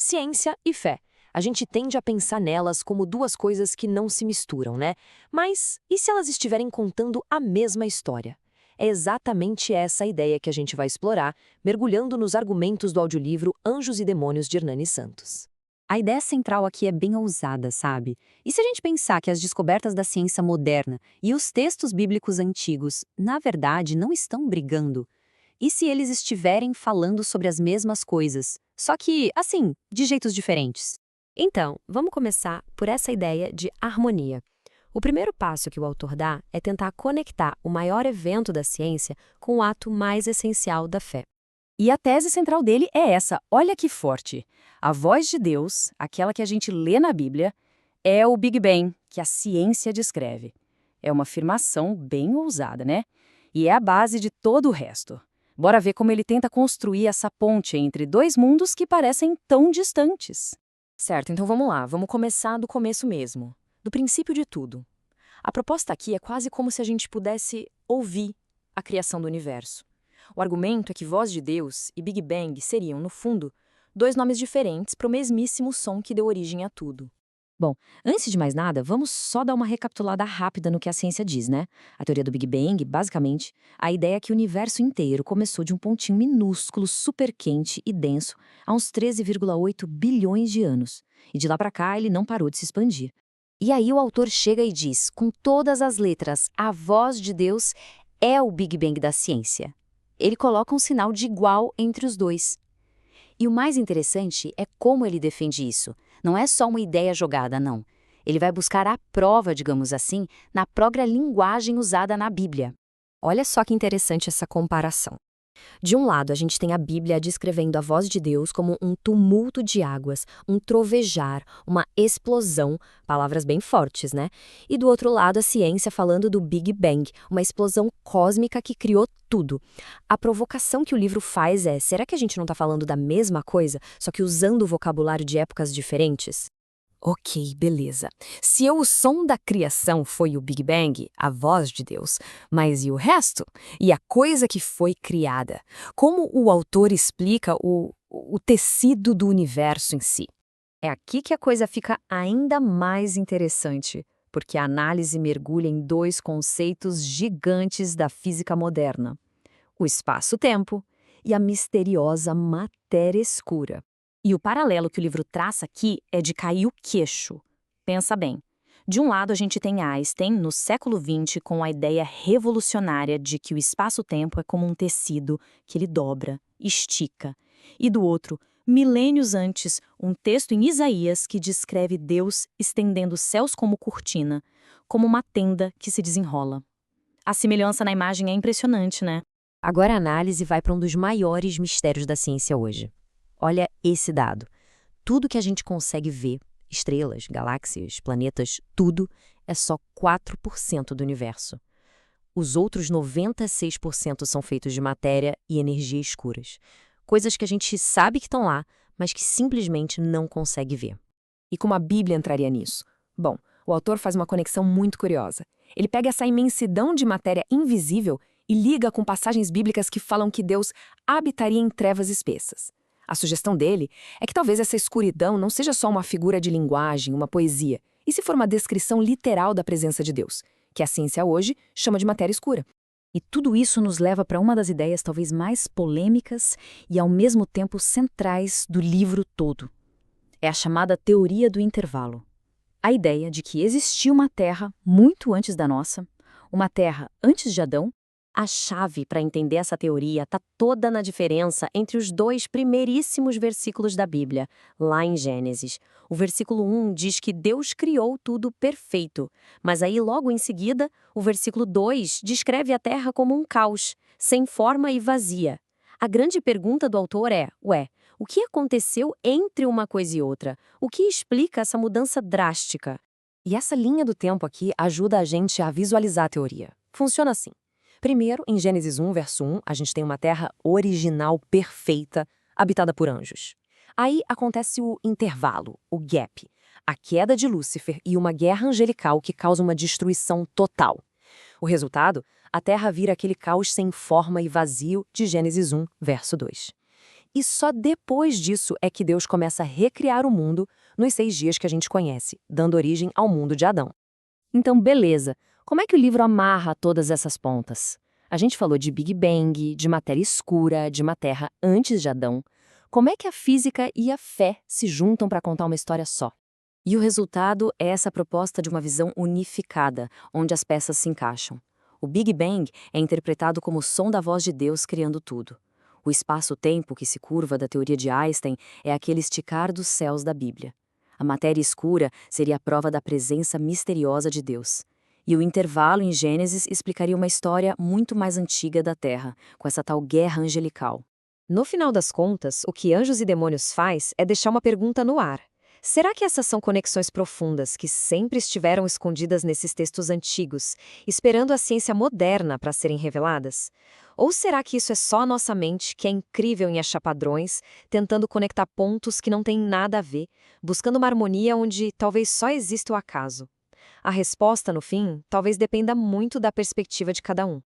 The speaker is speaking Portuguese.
Ciência e fé. A gente tende a pensar nelas como duas coisas que não se misturam, né? Mas e se elas estiverem contando a mesma história? É exatamente essa a ideia que a gente vai explorar, mergulhando nos argumentos do audiolivro Anjos e Demônios de Hernani Santos. A ideia central aqui é bem ousada, sabe? E se a gente pensar que as descobertas da ciência moderna e os textos bíblicos antigos, na verdade, não estão brigando? E se eles estiverem falando sobre as mesmas coisas, só que, assim, de jeitos diferentes? Então, vamos começar por essa ideia de harmonia. O primeiro passo que o autor dá é tentar conectar o maior evento da ciência com o ato mais essencial da fé. E a tese central dele é essa, olha que forte. A voz de Deus, aquela que a gente lê na Bíblia, é o Big Bang, que a ciência descreve. É uma afirmação bem ousada, né? E é a base de todo o resto. Bora ver como ele tenta construir essa ponte entre dois mundos que parecem tão distantes. Certo, então vamos lá, vamos começar do começo mesmo, do princípio de tudo. A proposta aqui é quase como se a gente pudesse ouvir a criação do universo. O argumento é que voz de Deus e Big Bang seriam, no fundo, dois nomes diferentes para o mesmíssimo som que deu origem a tudo. Bom, antes de mais nada, vamos só dar uma recapitulada rápida no que a ciência diz, né? A teoria do Big Bang, basicamente, a ideia é que o universo inteiro começou de um pontinho minúsculo, super quente e denso, há uns 13,8 bilhões de anos. E de lá para cá ele não parou de se expandir. E aí o autor chega e diz, com todas as letras, a voz de Deus é o Big Bang da ciência. Ele coloca um sinal de igual entre os dois. E o mais interessante é como ele defende isso. Não é só uma ideia jogada, não. Ele vai buscar a prova, digamos assim, na própria linguagem usada na Bíblia. Olha só que interessante essa comparação. De um lado, a gente tem a Bíblia descrevendo a voz de Deus como um tumulto de águas, um trovejar, uma explosão, palavras bem fortes, né? E do outro lado, a ciência falando do Big Bang, uma explosão cósmica que criou tudo. A provocação que o livro faz é, será que a gente não está falando da mesma coisa, só que usando o vocabulário de épocas diferentes? Ok, beleza. Se o som da criação foi o Big Bang, a voz de Deus, mas e o resto? E a coisa que foi criada? Como o autor explica o tecido do universo em si? É aqui que a coisa fica ainda mais interessante, porque a análise mergulha em dois conceitos gigantes da física moderna: o espaço-tempo e a misteriosa matéria escura. E o paralelo que o livro traça aqui é de cair o queixo. Pensa bem. De um lado, a gente tem Einstein, no século XX, com a ideia revolucionária de que o espaço-tempo é como um tecido que ele dobra, estica. E do outro, milênios antes, um texto em Isaías que descreve Deus estendendo os céus como cortina, como uma tenda que se desenrola. A semelhança na imagem é impressionante, né? Agora a análise vai para um dos maiores mistérios da ciência hoje. Olha esse dado. Tudo que a gente consegue ver, estrelas, galáxias, planetas, tudo, é só 4% do universo. Os outros 96% são feitos de matéria e energia escuras. Coisas que a gente sabe que estão lá, mas que simplesmente não consegue ver. E como a Bíblia entraria nisso? Bom, o autor faz uma conexão muito curiosa. Ele pega essa imensidão de matéria invisível e liga com passagens bíblicas que falam que Deus habitaria em trevas espessas. A sugestão dele é que talvez essa escuridão não seja só uma figura de linguagem, uma poesia, e se for uma descrição literal da presença de Deus, que a ciência hoje chama de matéria escura. E tudo isso nos leva para uma das ideias talvez mais polêmicas e ao mesmo tempo centrais do livro todo. É a chamada teoria do intervalo. A ideia de que existia uma Terra muito antes da nossa, uma Terra antes de Adão. A chave para entender essa teoria está toda na diferença entre os dois primeiríssimos versículos da Bíblia, lá em Gênesis. O versículo 1 diz que Deus criou tudo perfeito, mas aí logo em seguida, o versículo 2 descreve a terra como um caos, sem forma e vazia. A grande pergunta do autor é, o que aconteceu entre uma coisa e outra? O que explica essa mudança drástica? E essa linha do tempo aqui ajuda a gente a visualizar a teoria. Funciona assim. Primeiro, em Gênesis 1, verso 1, a gente tem uma terra original perfeita, habitada por anjos. Aí acontece o intervalo, o gap, a queda de Lúcifer e uma guerra angelical que causa uma destruição total. O resultado, a terra vira aquele caos sem forma e vazio de Gênesis 1, verso 2. E só depois disso é que Deus começa a recriar o mundo nos 6 dias que a gente conhece, dando origem ao mundo de Adão. Então, beleza. Como é que o livro amarra todas essas pontas? A gente falou de Big Bang, de matéria escura, de uma Terra antes de Adão. Como é que a física e a fé se juntam para contar uma história só? E o resultado é essa proposta de uma visão unificada, onde as peças se encaixam. O Big Bang é interpretado como o som da voz de Deus criando tudo. O espaço-tempo que se curva da teoria de Einstein é aquele esticar dos céus da Bíblia. A matéria escura seria a prova da presença misteriosa de Deus. E o intervalo em Gênesis explicaria uma história muito mais antiga da Terra, com essa tal guerra angelical. No final das contas, o que Anjos e Demônios faz é deixar uma pergunta no ar. Será que essas são conexões profundas que sempre estiveram escondidas nesses textos antigos, esperando a ciência moderna para serem reveladas? Ou será que isso é só a nossa mente, que é incrível em achar padrões, tentando conectar pontos que não têm nada a ver, buscando uma harmonia onde talvez só exista o acaso? A resposta, no fim, talvez dependa muito da perspectiva de cada um.